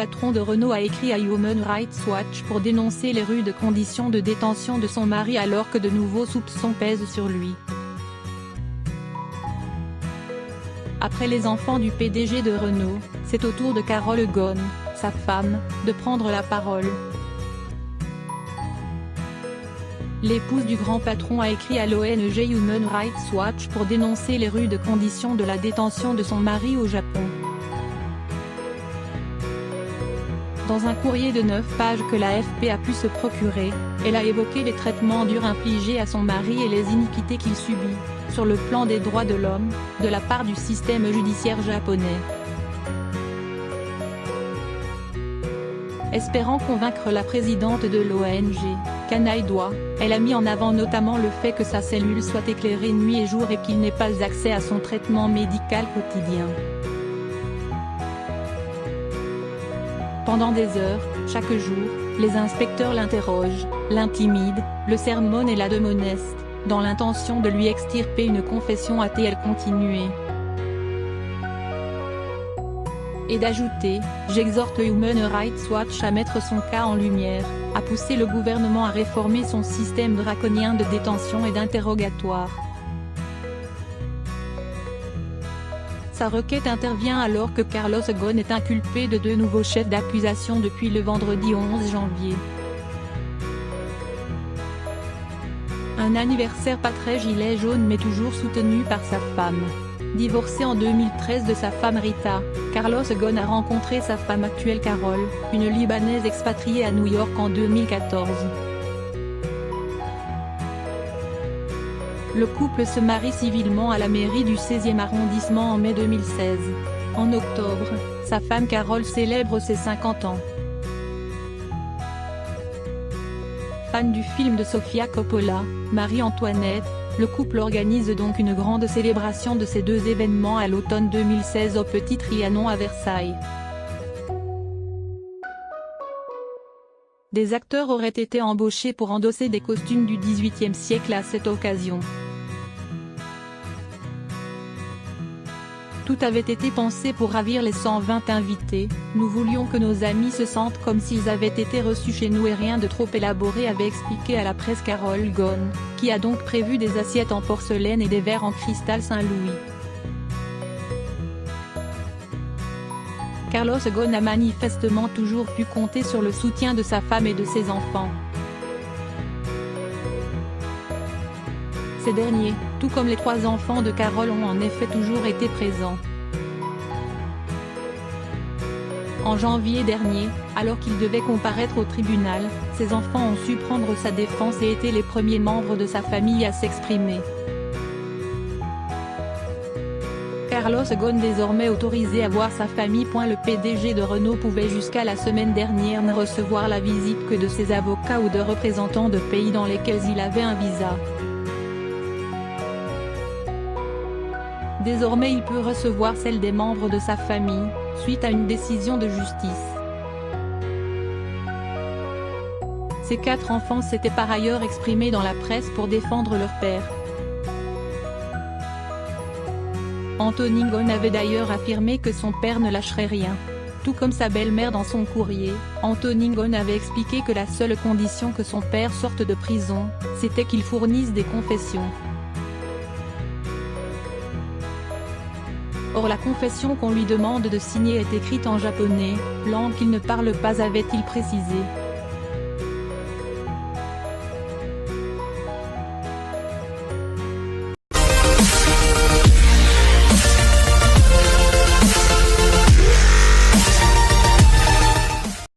patron de Renault a écrit à Human Rights Watch pour dénoncer les rudes conditions de détention de son mari alors que de nouveaux soupçons pèsent sur lui. Après les enfants du PDG de Renault, c'est au tour de Carole Ghosn, sa femme, de prendre la parole. L'épouse du grand patron a écrit à l'ONG Human Rights Watch pour dénoncer les rudes conditions de la détention de son mari au Japon. Dans un courrier de 9 pages que l'AFP a pu se procurer, elle a évoqué les traitements durs infligés à son mari et les iniquités qu'il subit, sur le plan des droits de l'homme, de la part du système judiciaire japonais. Espérant convaincre la présidente de l'ONG, Kanai Doa, elle a mis en avant notamment le fait que sa cellule soit éclairée nuit et jour et qu'il n'ait pas accès à son traitement médical quotidien. Pendant des heures, chaque jour, les inspecteurs l'interrogent, l'intimident, le sermonnent et la démonestent, dans l'intention de lui extirper une confession athée. Elle continuait. Et d'ajouter, j'exhorte Human Rights Watch à mettre son cas en lumière, à pousser le gouvernement à réformer son système draconien de détention et d'interrogatoire. Sa requête intervient alors que Carlos Ghosn est inculpé de 2 nouveaux chefs d'accusation depuis le vendredi 11 janvier. Un anniversaire pas très gilet jaune mais toujours soutenu par sa femme. Divorcé en 2013 de sa femme Rita, Carlos Ghosn a rencontré sa femme actuelle Carole, une Libanaise expatriée à New York en 2014. Le couple se marie civilement à la mairie du 16e arrondissement en mai 2016. En octobre, sa femme Carole célèbre ses 50 ans. Fan du film de Sofia Coppola, Marie-Antoinette, le couple organise donc une grande célébration de ces 2 événements à l'automne 2016 au Petit Trianon à Versailles. Des acteurs auraient été embauchés pour endosser des costumes du XVIIIe siècle à cette occasion. Tout avait été pensé pour ravir les 120 invités. Nous voulions que nos amis se sentent comme s'ils avaient été reçus chez nous et rien de trop élaboré, avait expliqué à la presse Carole Ghosn, qui a donc prévu des assiettes en porcelaine et des verres en cristal Saint-Louis. Carlos Ghosn a manifestement toujours pu compter sur le soutien de sa femme et de ses enfants. Ces derniers, tout comme les 3 enfants de Carole, ont en effet toujours été présents. En janvier dernier, alors qu'il devait comparaître au tribunal, ses enfants ont su prendre sa défense et étaient les premiers membres de sa famille à s'exprimer. Carlos Ghosn désormais autorisé à voir sa famille. Le PDG de Renault pouvait jusqu'à la semaine dernière ne recevoir la visite que de ses avocats ou de représentants de pays dans lesquels il avait un visa. Désormais il peut recevoir celle des membres de sa famille, suite à une décision de justice. Ses 4 enfants s'étaient par ailleurs exprimés dans la presse pour défendre leur père. Anthony Ghosn avait d'ailleurs affirmé que son père ne lâcherait rien. Tout comme sa belle-mère dans son courrier, Anthony Ghosn avait expliqué que la seule condition que son père sorte de prison, c'était qu'il fournisse des confessions. Or la confession qu'on lui demande de signer est écrite en japonais, langue qu'il ne parle pas, avait-il précisé.